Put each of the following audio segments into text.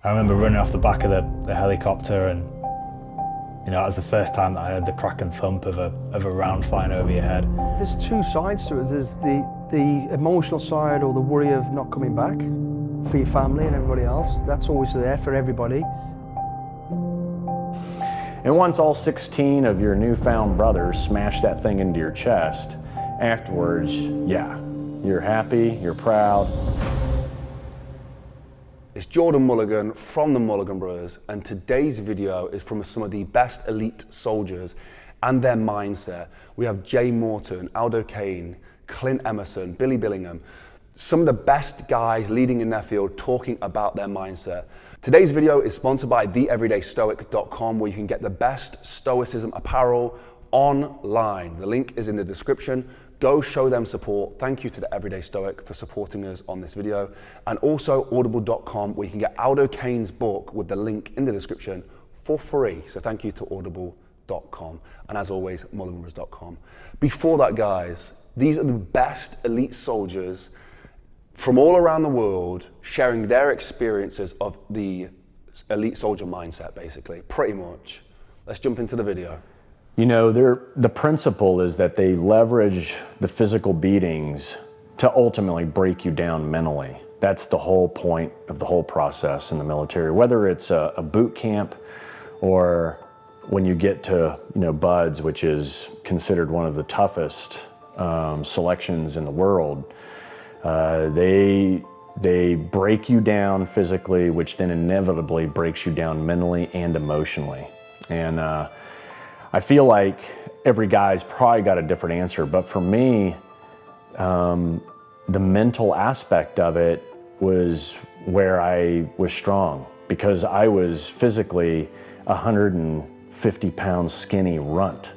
I remember running off the back of the helicopter, and you know, it was the first time that I heard the crack and thump of a round flying over your head. There's two sides to it. There's the emotional side, or the worry of not coming back for your family and everybody else. That's always there for everybody. And once all 16 of your newfound brothers smash that thing into your chest, afterwards, yeah, you're happy, you're proud. It's Jordan Mulligan from the Mulligan Brothers, and today's video is from some of the best elite soldiers and their mindset. We have Jay Morton, Aldo, Kane, Clint, Emerson, Billingham, some of the best guys leading in their field talking about their mindset. Today's video is sponsored by theeverydaystoic.com, where you can get the best stoicism apparel online. The link is in the description. Go show them support. Thank you to the Everyday Stoic for supporting us on this video. And also audible.com, where you can get Aldo Kane's book with the link in the description for free. So thank you to audible.com. And as always, mulliganbrothers.com. Before that, guys, these are the best elite soldiers from all around the world sharing their experiences of the elite soldier mindset, basically, pretty much. Let's jump into the video. You know, the principle is that they leverage the physical beatings to ultimately break you down mentally. That's the whole point of the whole process in the military, whether it's a boot camp or when you get to, you know, BUDS, which is considered one of the toughest selections in the world. They break you down physically, which then inevitably breaks you down mentally and emotionally. And I feel like every guy's probably got a different answer, but for me, the mental aspect of it was where I was strong, because I was physically 150-pound skinny runt.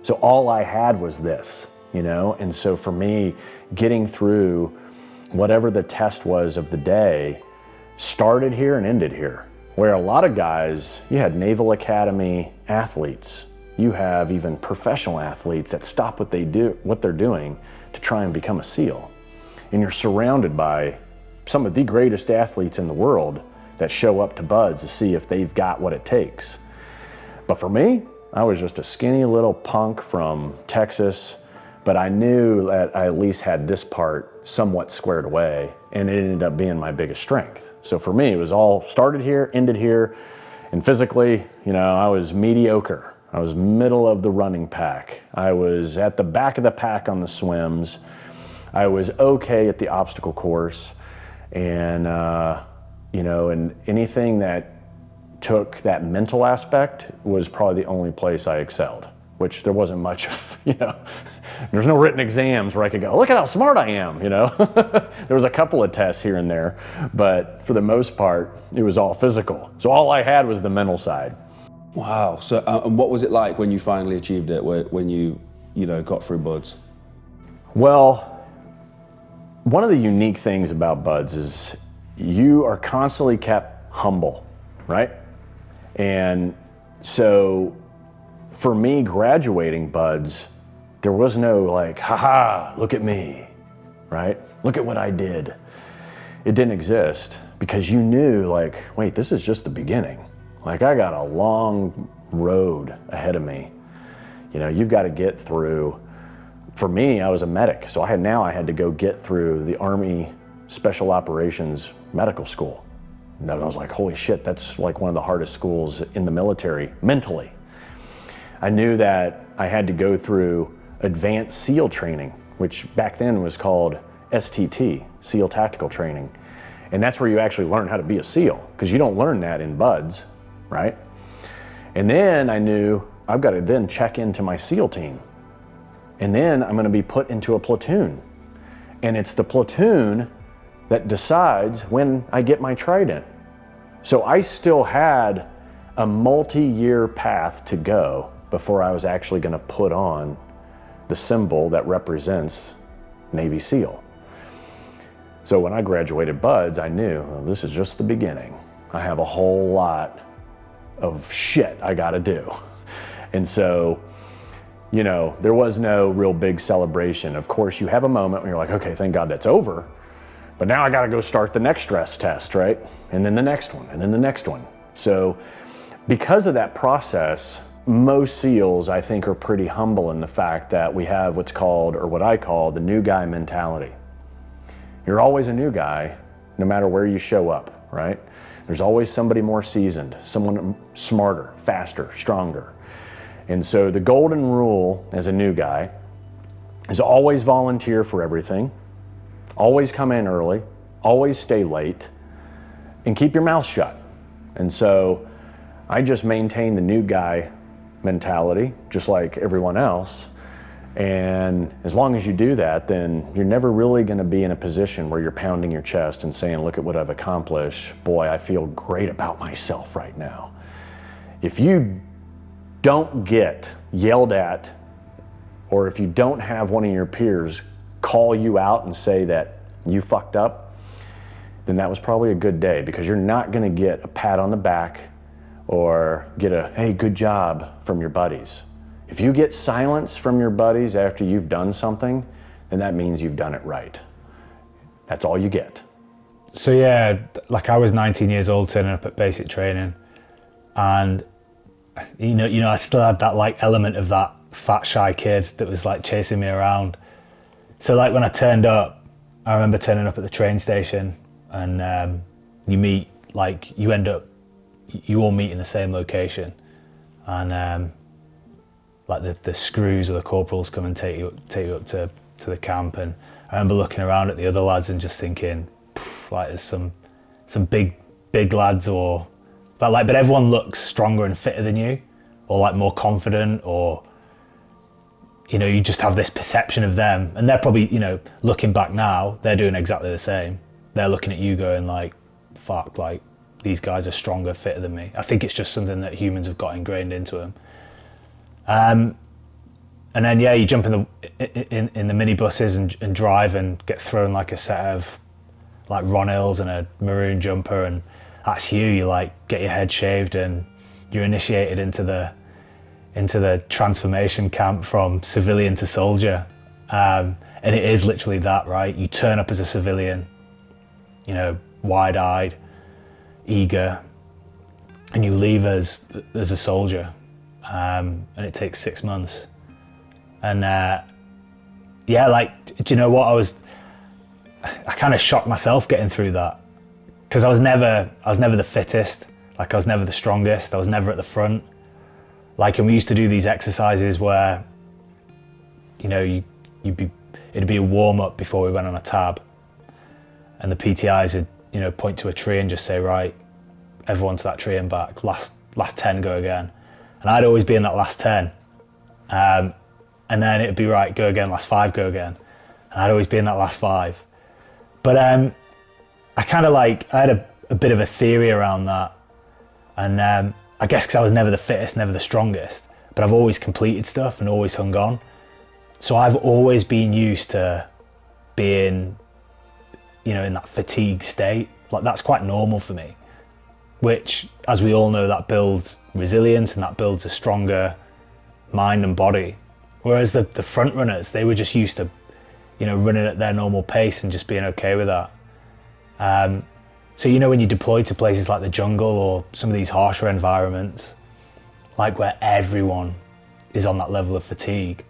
So all I had was this, you know? And so for me, getting through whatever the test was of the day started here and ended here. Where a lot of guys, you had Naval Academy athletes, you have even professional athletes that stop what they're doing to try and become a SEAL. And you're surrounded by some of the greatest athletes in the world that show up to BUDS to see if they've got what it takes. But for me, I was just a skinny little punk from Texas, but I knew that I at least had this part somewhat squared away, and it ended up being my biggest strength. So for me, it was all started here, ended here, and physically, you know, I was mediocre. I was middle of the running pack. I was at the back of the pack on the swims. I was okay at the obstacle course, and you know, and anything that took that mental aspect was probably the only place I excelled, which there wasn't much of, you know. There's no written exams where I could go, look at how smart I am, you know. There was a couple of tests here and there, but for the most part, it was all physical. So all I had was the mental side. Wow. So, and what was it like when you finally achieved it, when you know, got through BUDS? Well, one of the unique things about BUDS is you are constantly kept humble, right? And so for me, graduating BUDS, there was no like, haha, look at me, right? Look at what I did. It didn't exist, because you knew, like, wait, this is just the beginning. Like, I got a long road ahead of me. You know, you've got to get through. For me, I was a medic, so I had to go get through the Army Special Operations Medical School. And I was like, holy shit, that's like one of the hardest schools in the military, mentally. I knew that I had to go through Advanced SEAL training, which back then was called STT, SEAL Tactical Training. And that's where you actually learn how to be a SEAL, because you don't learn that in BUDS, right? And then I knew I've got to then check into my SEAL team. And then I'm going to be put into a platoon. And it's the platoon that decides when I get my trident. So I still had a multi-year path to go before I was actually going to put on the symbol that represents Navy SEAL. So when I graduated BUDS, I knew, well, this is just the beginning. I have a whole lot of shit I gotta do. And so, you know, there was no real big celebration. Of course, you have a moment when you're like, okay, thank God that's over. But now I got to go start the next stress test, right? And then the next one, and then the next one. So because of that process, most SEALs, I think, are pretty humble in the fact that we have what's called, or what I call, the new guy mentality. You're always a new guy, no matter where you show up, right? There's always somebody more seasoned, someone smarter, faster, stronger. And so the golden rule as a new guy is always volunteer for everything, always come in early, always stay late, and keep your mouth shut. And so I just maintain the new guy mentality, just like everyone else. And as long as you do that, then you're never really going to be in a position where you're pounding your chest and saying, look at what I've accomplished. Boy, I feel great about myself right now. If you don't get yelled at, or if you don't have one of your peers call you out and say that you fucked up, then that was probably a good day, because you're not going to get a pat on the back or get a, hey, good job from your buddies. If you get silence from your buddies after you've done something, then that means you've done it right. That's all you get. So yeah, like I was 19 years old turning up at basic training, and you know, I still had that like element of that fat shy kid that was like chasing me around. So like when I turned up, I remember turning up at the train station, and you all meet in the same location, and like the screws or the corporals come and take you up to the camp. And I remember looking around at the other lads and just thinking, like there's some big lads, but everyone looks stronger and fitter than you, or like more confident, or you know, you just have this perception of them, and they're probably, you know, looking back now, they're doing exactly the same. They're looking at you going like, fuck, like these guys are stronger, fitter than me. I think it's just something that humans have got ingrained into them. And then yeah, you jump in the minibuses and drive and get thrown like a set of like Ron Hills and a maroon jumper, and that's you. You like get your head shaved and you're initiated into the transformation camp from civilian to soldier. And it is literally that, right? You turn up as a civilian, you know, wide-eyed, eager, and you leave as a soldier. And it takes 6 months. And yeah, like, do you know what? I kind of shocked myself getting through that, because I was never the fittest. Like I was never the strongest. I was never at the front. Like, and we used to do these exercises where, you know, it'd be a warm up before we went on a tab, and the PTIs would, you know, point to a tree and just say, right, everyone to that tree and back. Last 10, go again. And I'd always be in that last 10. And then it'd be right, go again, last 5, go again. And I'd always be in that last 5. But I kind of like, I had a bit of a theory around that. And I guess because I was never the fittest, never the strongest, but I've always completed stuff and always hung on. So I've always been used to being, you know, in that fatigue state. Like that's quite normal for me, which, as we all know, that builds resilience and that builds a stronger mind and body. Whereas the front runners, they were just used to, you know, running at their normal pace and just being okay with that. So, you know, when you deploy to places like the jungle or some of these harsher environments, like where everyone is on that level of fatigue,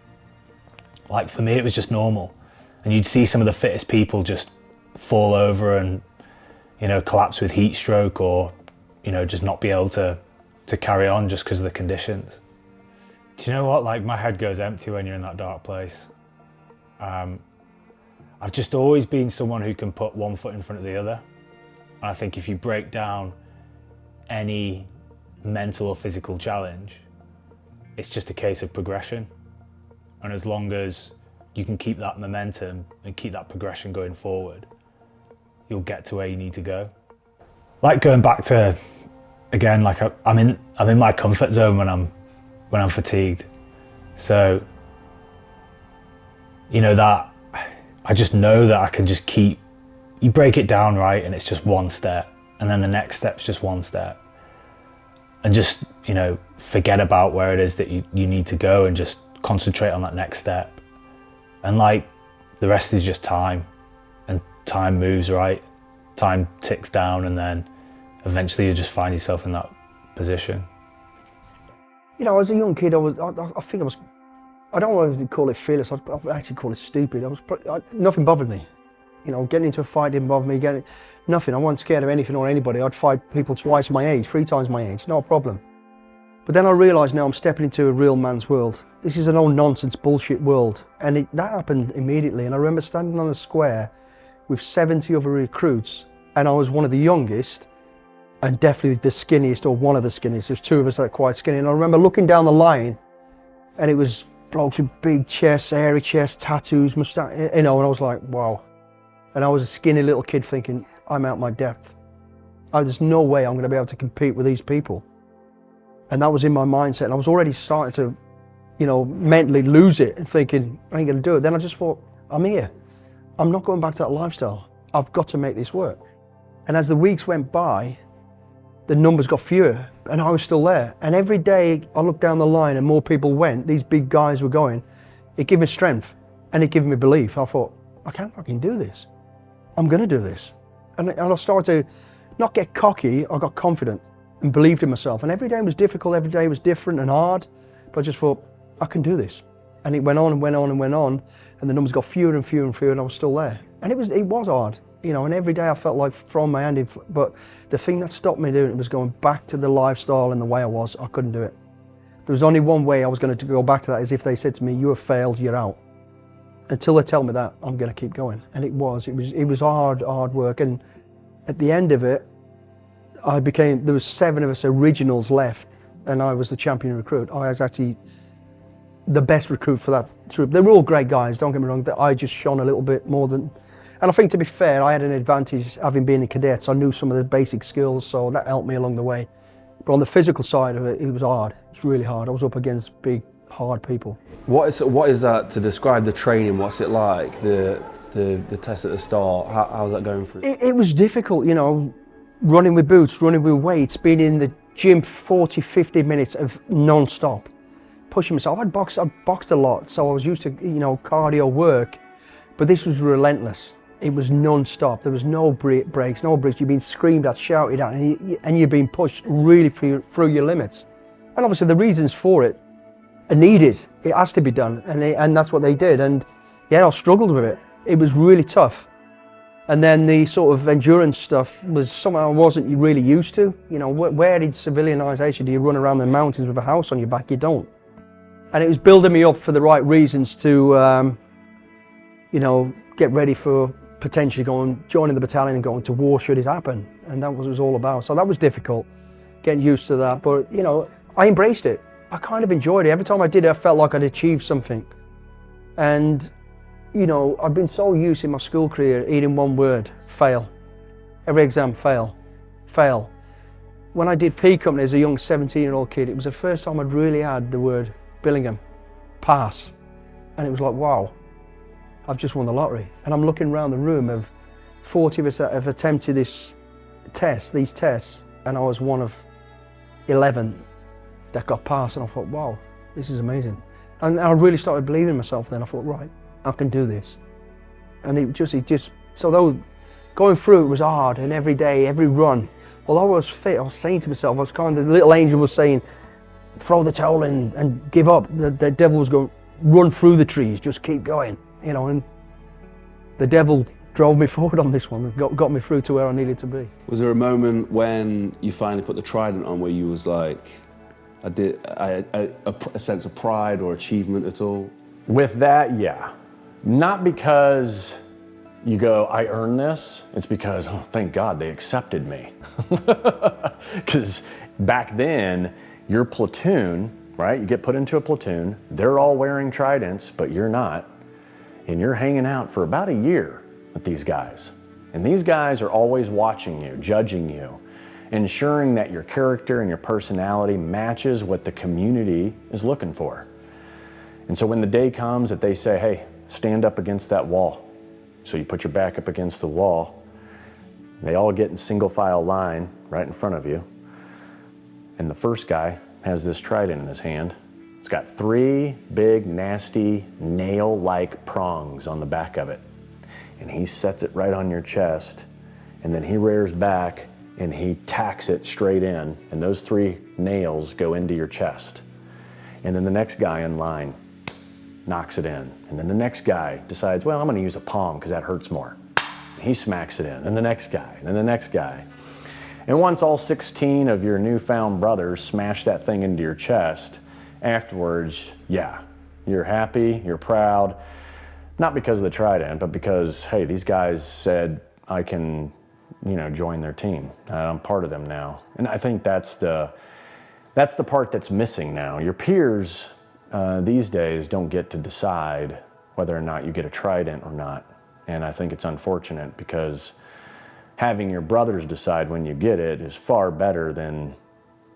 like for me, it was just normal. And you'd see some of the fittest people just fall over and, you know, collapse with heat stroke, or, you know, just not be able to carry on just because of the conditions. Do you know what? Like, my head goes empty when you're in that dark place. I've just always been someone who can put one foot in front of the other. And I think if you break down any mental or physical challenge, it's just a case of progression. And as long as you can keep that momentum and keep that progression going forward, you'll get to where you need to go. Like, going back to, again, like I'm in my comfort zone when I'm fatigued. So, you know, that I just know that I can just keep, you break it down, right, and it's just one step, and then the next step's just one step, and just, you know, forget about where it is that you need to go and just concentrate on that next step. And like, the rest is just time, and time moves right, time ticks down, and then eventually you just find yourself in that position. You know, as a young kid, I think I was, I don't want to call it fearless, I'd actually call it stupid. Nothing bothered me. You know, getting into a fight didn't bother me, nothing. I wasn't scared of anything or anybody. I'd fight people twice my age, 3 times my age, not a problem. But then I realised now I'm stepping into a real man's world. This is an old nonsense bullshit world. And that happened immediately. And I remember standing on a square with 70 other recruits, and I was one of the youngest, and definitely the skinniest, or one of the skinniest. There's 2 of us that are quite skinny. And I remember looking down the line, and it was blokes with big chests, hairy chests, tattoos, moustache, you know, and I was like, wow. And I was a skinny little kid thinking, I'm out my depth. There's no way I'm going to be able to compete with these people. And that was in my mindset. And I was already starting to, you know, mentally lose it and thinking, I ain't going to do it. Then I just thought, I'm here. I'm not going back to that lifestyle. I've got to make this work. And as the weeks went by, the numbers got fewer, and I was still there. And every day I looked down the line and more people went, these big guys were going, it gave me strength and it gave me belief. I thought, I can't fucking do this. I'm gonna do this. And I started to not get cocky, I got confident and believed in myself. And every day was difficult, every day was different and hard, but I just thought, I can do this. And it went on and went on and went on, and the numbers got fewer and fewer and fewer, and I was still there. And it was hard. You know, and every day I felt like throwing my hand in, but the thing that stopped me doing it was going back to the lifestyle and the way I was. I couldn't do it. There was only one way I was going to go back to that, is if they said to me, you have failed, you're out. Until they tell me that, I'm going to keep going. And it was hard work. And at the end of it, there was 7 of us originals left, and I was the champion recruit. I was actually the best recruit for that troop. They were all great guys, don't get me wrong, I just shone a little bit more than. And I think, to be fair, I had an advantage having been in cadets. I knew some of the basic skills, so that helped me along the way. But on the physical side of it, it was hard. It's really hard. I was up against big, hard people. What is that, to describe the training? What's it like? The test at the start. How's that going for you? It was difficult, you know, running with boots, running with weights, being in the gym 40, 50 minutes of non-stop, pushing myself. I'd boxed a lot, so I was used to, you know, cardio work, but this was relentless. It was non-stop. There was no breaks, no breaks. You've been screamed at, shouted at, and you're being pushed really through your limits. And obviously the reasons for it are needed. It has to be done, and that's what they did. And yeah, I struggled with it. It was really tough. And then the sort of endurance stuff was something I wasn't really used to. You know, where in civilianization do you run around the mountains with a house on your back? You don't. And it was building me up for the right reasons to, you know, get ready for potentially joining the battalion and going to war should it happen. And that was what it was all about. So that was difficult, getting used to that. But, you know, I embraced it. I kind of enjoyed it. Every time I did it, I felt like I'd achieved something. And, you know, I've been so used in my school career eating one word: fail. Every exam, fail, fail. When I did P Company as a young 17-year-old kid, it was the first time I'd really had the word Billingham, pass. And it was like, wow, I've just won the lottery. And I'm looking around the room of 40 of us that have attempted these tests, and I was one of 11 that got passed. And I thought, wow, this is amazing. And I really started believing in myself then. I thought, right, I can do this. And so going through it was hard, and every day, every run, although I was fit, I was saying to myself, I was kind of, the little angel was saying, throw the towel in and give up. The devil was going, run through the trees, just keep going. You know, and the devil drove me forward on this one, got me through to where I needed to be. Was there a moment when you finally put the trident on where you was like, a sense of pride or achievement at all? With that, yeah. Not because you go, I earned this. It's because, oh, thank God they accepted me. Because back then, your platoon, right? You get put into a platoon, they're all wearing tridents, but you're not. And you're hanging out for about a year with these guys. And these guys are always watching you, judging you, ensuring that your character and your personality matches what the community is looking for. And so when the day comes that they say, hey, stand up against that wall. So you put your back up against the wall. They all get in single file line right in front of you. And the first guy has this trident in his hand. It's got 3 big, nasty, nail-like prongs on the back of it. and he sets it right on your chest, and then he rears back and he tacks it straight in, and those 3 nails go into your chest. And then the next guy in line knocks it in, and then the next guy decides, well, I'm going to use a palm because that hurts more. And he smacks it in, and the next guy, and then the next guy. And once all 16 of your newfound brothers smash that thing into your chest, afterwards, yeah, you're happy, you're proud, not because of the trident, but because, hey, these guys said I can, join their team. I'm part of them now. And I think that's the part that's missing now. Your peers these days don't get to decide whether or not you get a trident or not. And I think it's unfortunate, because having your brothers decide when you get it is far better than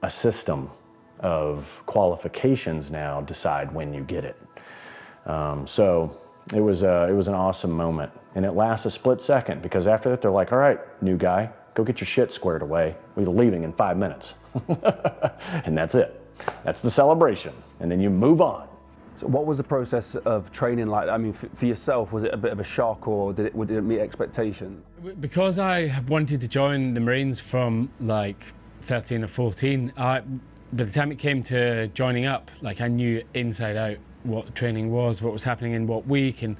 a system of qualifications now decide when you get it. So it was an awesome moment, and it lasts a split second, because after that they're like, all right, new guy, go get your shit squared away. We're leaving in 5 minutes. And that's it. That's the celebration, and then you move on. So what was the process of training like? I mean, for yourself, was it a bit of a shock, or did it meet expectations? Because I wanted to join the Marines from like 13 or 14, by the time it came to joining up, like I knew inside out what the training was, what was happening in what week, and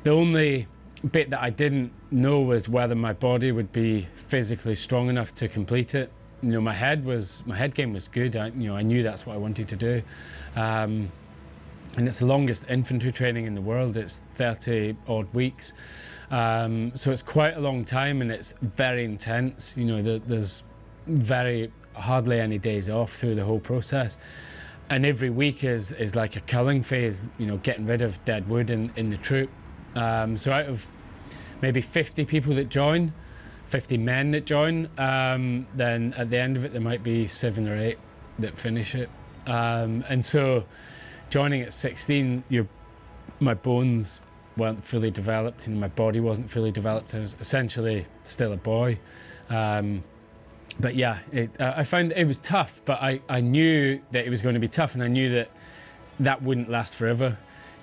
the only bit that I didn't know was whether my body would be physically strong enough to complete it. My head game was good. I knew that's what I wanted to do. And it's the longest infantry training in the world. It's 30 odd weeks. So it's quite a long time, and it's very intense. There's hardly any days off through the whole process. And every week is like a culling phase, getting rid of dead wood in the troop. So out of maybe 50 people that join, 50 men that join, then at the end of it there might be 7 or 8 that finish it. And so joining at 16, my bones weren't fully developed, and my body wasn't fully developed. I was essentially still a boy. But yeah, I found it was tough, but I knew that it was going to be tough, and I knew that wouldn't last forever.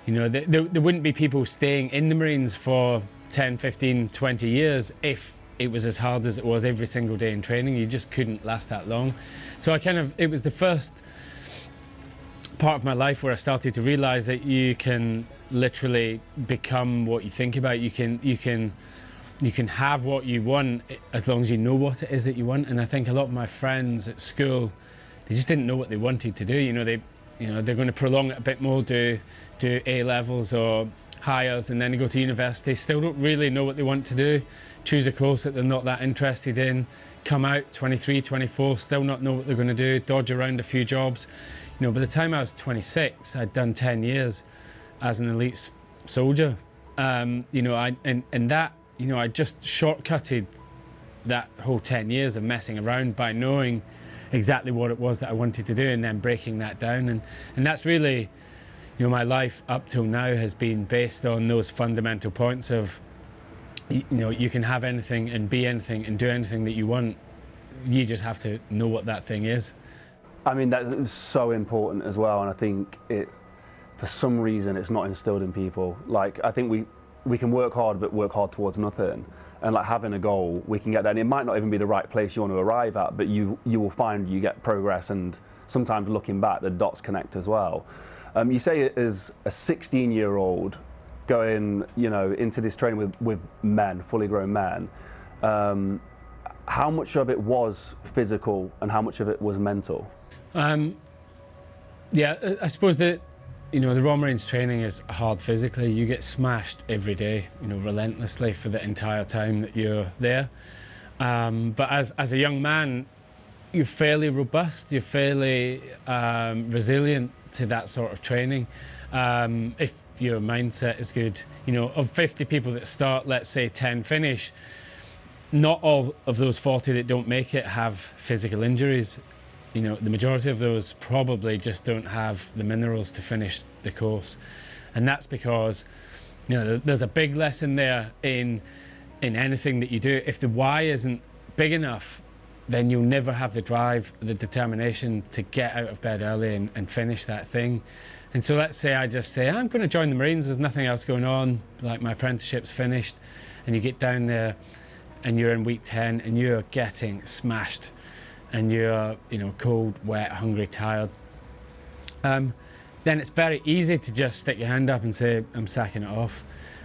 There wouldn't be people staying in the Marines for 10, 15, 20 years if it was as hard as it was every single day in training. You just couldn't last that long. So it was the first part of my life where I started to realize that you can literally become what you think about. You can have what you want as long as you know what it is that you want. And I think a lot of my friends at school, they just didn't know what they wanted to do. They're going to prolong it a bit more, do A levels or higher, and then they go to university, still don't really know what they want to do, choose a course that they're not that interested in, come out 23, 24, still not know what they're going to do, dodge around a few jobs. By the time I was 26, I'd done 10 years as an elite soldier. I just shortcutted that whole 10 years of messing around by knowing exactly what it was that I wanted to do, and then breaking that down. And that's really, my life up till now has been based on those fundamental points of, you can have anything and be anything and do anything that you want. You just have to know what that thing is. I mean, that's so important as well, and I think for some reason it's not instilled in people. Like, I think we can work hard, but work hard towards nothing. And like having a goal, we can get there. And it might not even be the right place you want to arrive at, but you will find you get progress, and sometimes looking back, the dots connect as well. You say it as a 16-year-old going, into this training with men, fully grown men. How much of it was physical and how much of it was mental? Yeah, I suppose that, the Royal Marines training is hard physically. You get smashed every day, relentlessly for the entire time that you're there. But as a young man, you're fairly robust, you're fairly resilient to that sort of training. If your mindset is good, of 50 people that start, let's say 10 finish, not all of those 40 that don't make it have physical injuries. The majority of those probably just don't have the minerals to finish the course. And that's because, there's a big lesson there in anything that you do. If the why isn't big enough, then you'll never have the drive, the determination to get out of bed early and finish that thing. And so let's say I just say, I'm going to join the Marines, there's nothing else going on, like my apprenticeship's finished. and you get down there and you're in week 10 and you're getting smashed and you're, you know, cold, wet, hungry, tired, then it's very easy to just stick your hand up and say, I'm sacking it off.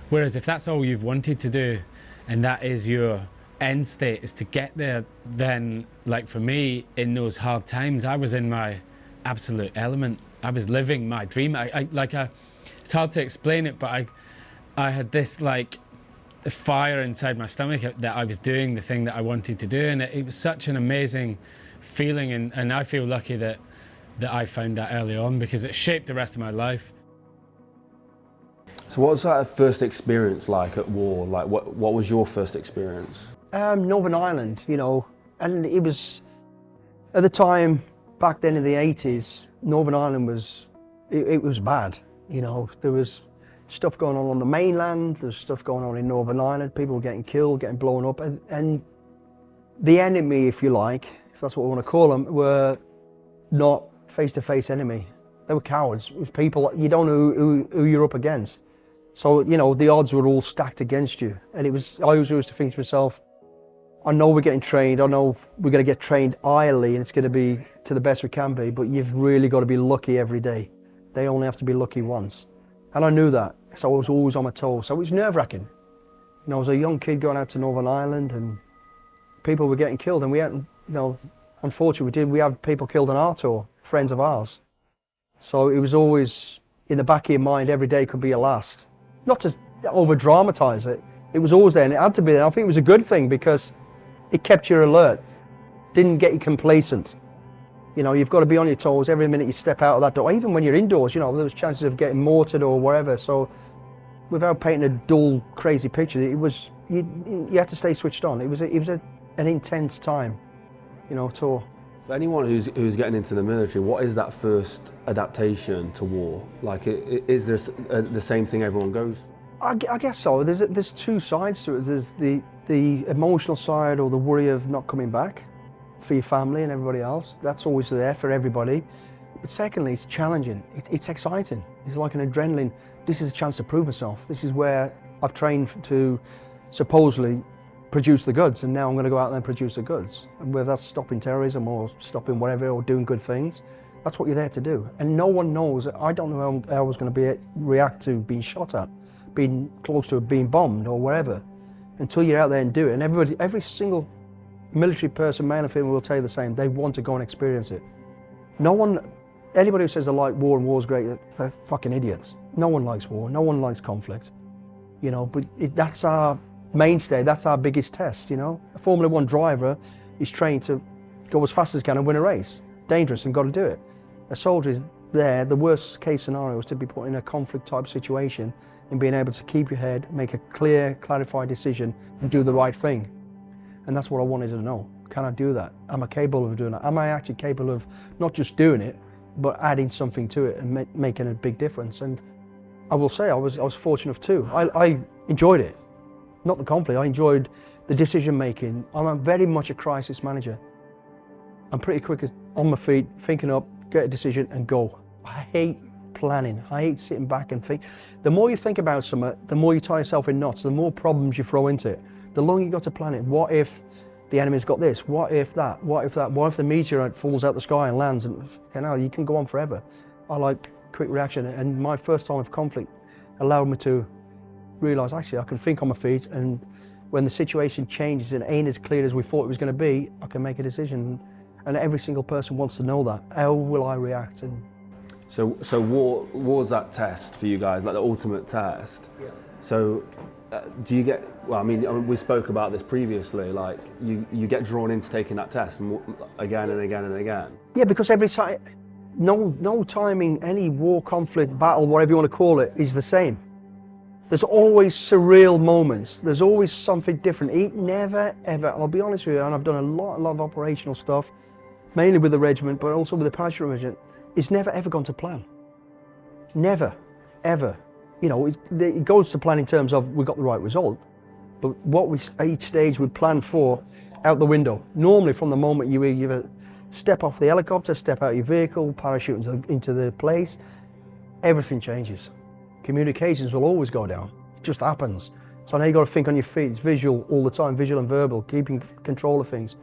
Whereas if that's all you've wanted to do and that is your end state, is to get there, then, like for me, in those hard times, I was in my absolute element. I was living my dream. It's hard to explain it, but I had this like fire inside my stomach that I was doing the thing that I wanted to do, and it was such an amazing feeling, and I feel lucky that I found that early on, because it shaped the rest of my life. So what was that first experience like at war? Like what was your first experience? Northern Ireland, you know, and it was, at the time, back then in the 80s, Northern Ireland was, it was bad, you know. There was stuff going on the mainland, there was stuff going on in Northern Ireland, people were getting killed, getting blown up, and the enemy, if you like, if that's what we want to call them, were not face-to-face enemy. They were cowards. It was people, you don't know who you're up against. So, you know, the odds were all stacked against you. And it was, I always used to think to myself, I know we're getting trained, I know we're going to get trained irely and it's going to be to the best we can be, but you've really got to be lucky every day. They only have to be lucky once. And I knew that, so I was always on my toes. So it was nerve-wracking. You know, I was a young kid going out to Northern Ireland and people were getting killed, and we had, you know, unfortunately we had people killed on our tour, friends of ours. So it was always in the back of your mind, every day could be your last. Not to over-dramatise it, it was always there, and it had to be there. I think it was a good thing because it kept you alert, didn't get you complacent. You know, you've got to be on your toes every minute you step out of that door. Even when you're indoors, you know, there was chances of getting mortared or whatever. So without painting a dull, crazy picture, it was, you had to stay switched on. It was an intense time, you know, tour. For anyone who's getting into the military, what is that first adaptation to war? Like, is there the same thing everyone goes through? I guess so. There's two sides to it. There's the emotional side, or the worry of not coming back for your family and everybody else. That's always there for everybody. But secondly, it's challenging. It's exciting. It's like an adrenaline. This is a chance to prove myself. This is where I've trained to supposedly produce the goods, and now I'm going to go out there and produce the goods. And whether that's stopping terrorism or stopping whatever, or doing good things, that's what you're there to do. And no one knows. I don't know how I was going to react to being shot at, being close to being bombed or whatever, until you're out there and do it. And every single military person, male and female, will tell you the same. They want to go and experience it. Anybody who says they like war and war's great, they're fucking idiots. No one likes war. No one likes conflict. You know, but that's our mainstay. That's our biggest test. You know, a Formula 1 driver is trained to go as fast as he can and win a race. Dangerous, and got to do it. A soldier is there. The worst case scenario is to be put in a conflict type situation and being able to keep your head, make a clear, clarified decision, and do the right thing. And that's what I wanted to know. Can I do that? Am I capable of doing that? Am I actually capable of not just doing it, but adding something to it and making a big difference? And I will say I was fortunate too. I enjoyed it. Not the conflict, I enjoyed the decision making. I'm very much a crisis manager. I'm pretty quick on my feet, thinking up, get a decision and go. I hate planning. I hate sitting back and think. The more you think about something, the more you tie yourself in knots, the more problems you throw into it. The longer you got to plan it. What if the enemy's got this? What if that? What if that? What if the meteorite falls out the sky and lands? And you can go on forever. I like quick reaction, and my first time of conflict allowed me to realise, actually, I can think on my feet, and when the situation changes and ain't as clear as we thought it was going to be, I can make a decision. And every single person wants to know that. How will I react? And so war's that test for you guys, like the ultimate test. Yeah. So do you get, well, I mean, we spoke about this previously, like you get drawn into taking that test again and again and again. Yeah, because every time, no timing, any war, conflict, battle, whatever you want to call it, is the same. There's always surreal moments. There's always something different. It never, ever, I'll be honest with you, and I've done a lot of operational stuff, mainly with the regiment, but also with the parachute regiment. It's never, ever gone to plan. Never, ever. You know, it goes to plan in terms of we got the right result, but what we, at each stage, would plan for, out the window. Normally from the moment you either step off the helicopter, step out your vehicle, parachute into the place, everything changes. Communications will always go down. It just happens. So now you got to think on your feet. It's visual all the time, visual and verbal, keeping control of things.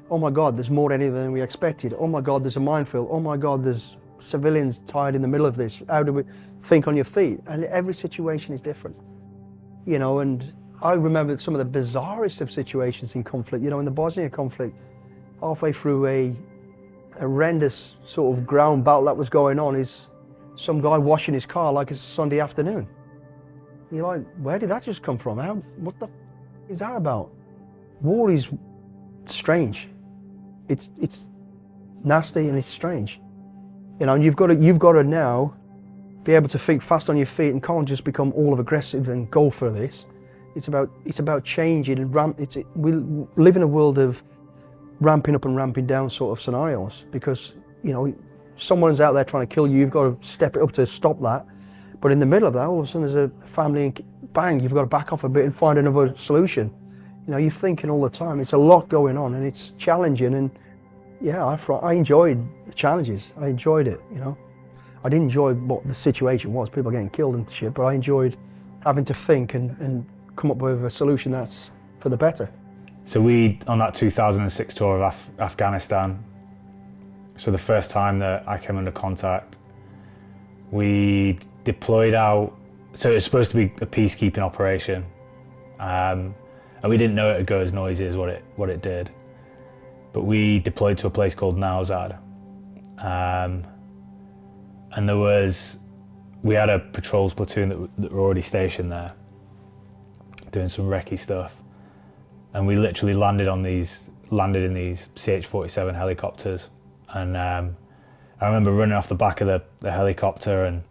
Oh my God, there's more than we expected. Oh my God, there's a minefield. Oh my God, there's civilians tied in the middle of this. How do we think on your feet? And every situation is different, you know. And I remember some of the bizarrest of situations in conflict. You know, in the Bosnia conflict, halfway through a horrendous sort of ground battle that was going on, is some guy washing his car like it's a Sunday afternoon. You're like, where did that just come from? What the is that about? War is strange. It's nasty and it's strange. You know, and you've got to now be able to think fast on your feet and can't just become all of aggressive and go for this. It's about changing and we live in a world of ramping up and ramping down sort of scenarios, because, you know, someone's out there trying to kill you. You've got to step it up to stop that. But in the middle of that, all of a sudden there's a family and bang, you've got to back off a bit and find another solution. You know, you're thinking all the time. It's a lot going on and it's challenging. And yeah, I enjoyed the challenges. I enjoyed it, you know. I didn't enjoy what the situation was, people getting killed and shit, but I enjoyed having to think and come up with a solution that's for the better. So on that 2006 tour of Afghanistan, so the first time that I came under contact, we deployed out, so it was supposed to be a peacekeeping operation, and we didn't know it would go as noisy as what it did. But we deployed to a place called Nauzad, and we had a patrols platoon that were already stationed there, doing some recce stuff, and we literally landed in these CH-47 helicopters, and I remember running off the back of the helicopter, and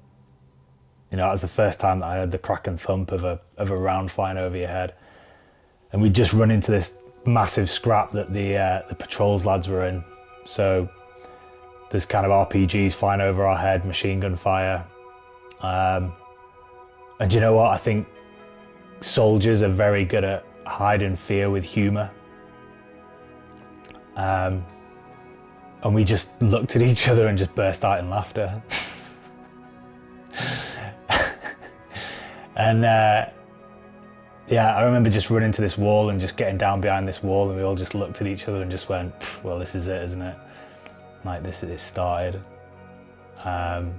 you know, that was the first time that I heard the crack and thump of a round flying over your head, and we'd just run into this massive scrap that the patrols lads were in. So there's kind of RPGs flying over our head, machine gun fire, and you know what? I think soldiers are very good at hiding fear with humour. And we just looked at each other and just burst out in laughter. And yeah, I remember just running to this wall and just getting down behind this wall, and we all just looked at each other and just went, well, this is it, isn't it? Like, it started. And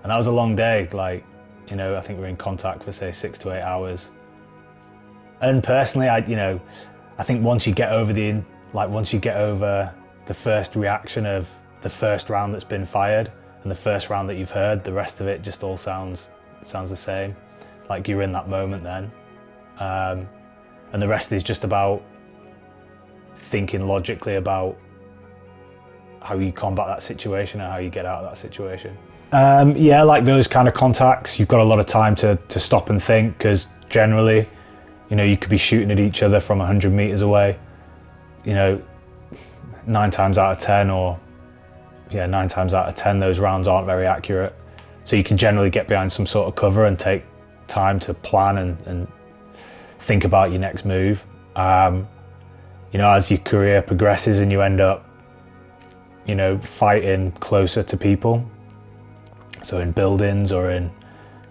that was a long day. Like, you know, I think we were in contact for, say, 6 to 8 hours. And personally, I think once you get over the first reaction of the first round that's been fired and the first round that you've heard, the rest of it just all sounds the same. Like you're in that moment then. And the rest is just about thinking logically about how you combat that situation and how you get out of that situation. Yeah, like those kind of contacts, you've got a lot of time to stop and think, because generally, you know, you could be shooting at each other from 100 meters away. You know, 9 times out of 10, those rounds aren't very accurate. So you can generally get behind some sort of cover and take time to plan and think about your next move. You know, as your career progresses and you end up, you know, fighting closer to people, so in buildings or in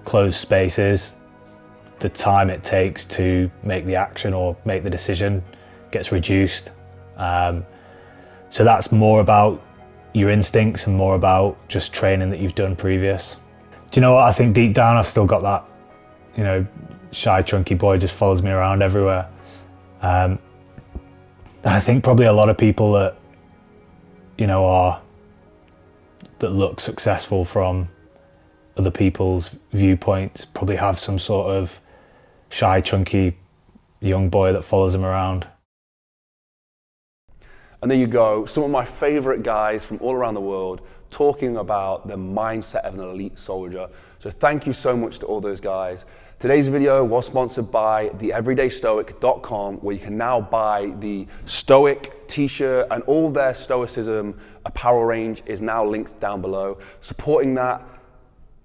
closed spaces, the time it takes to make the action or make the decision gets reduced. So that's more about your instincts and more about just training that you've done previous. Do you know what? I think deep down I've still got that, you know, shy, chunky boy just follows me around everywhere. I think probably a lot of people that, you know, that look successful from other people's viewpoints probably have some sort of shy, chunky young boy that follows them around. And there you go, some of my favorite guys from all around the world talking about the mindset of an elite soldier. So thank you so much to all those guys. Today's video was sponsored by theeverydaystoic.com, where you can now buy the Stoic t-shirt, and all their Stoicism apparel range is now linked down below. Supporting that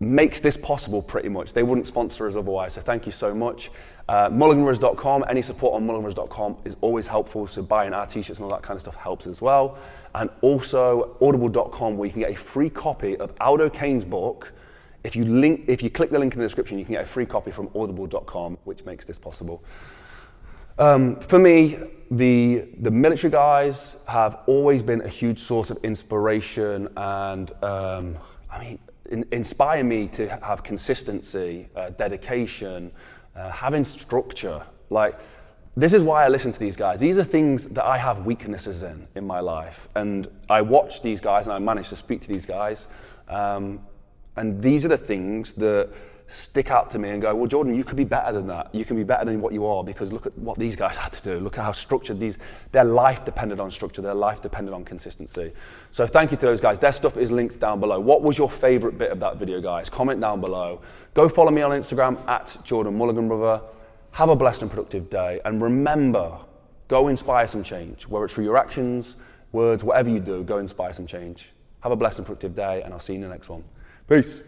makes this possible pretty much. They wouldn't sponsor us otherwise, so thank you so much. Mulliganrunners.com, any support on mulliganrunners.com is always helpful, so buying our t-shirts and all that kind of stuff helps as well. And also audible.com, where you can get a free copy of Aldo Kane's book, If you click the link in the description, you can get a free copy from audible.com, which makes this possible. For me, the military guys have always been a huge source of inspiration and inspire me to have consistency, dedication, having structure. Like, this is why I listen to these guys. These are things that I have weaknesses in my life. And I watch these guys and I manage to speak to these guys. And these are the things that stick out to me and go, well, Jordan, you could be better than that. You can be better than what you are, because look at what these guys had to do. Look at how structured their life depended on structure. Their life depended on consistency. So thank you to those guys. Their stuff is linked down below. What was your favorite bit of that video, guys? Comment down below. Go follow me on Instagram at Jordan Mulligan Brother. Have a blessed and productive day. And remember, go inspire some change. Whether it's through your actions, words, whatever you do, go inspire some change. Have a blessed and productive day, and I'll see you in the next one. Peace.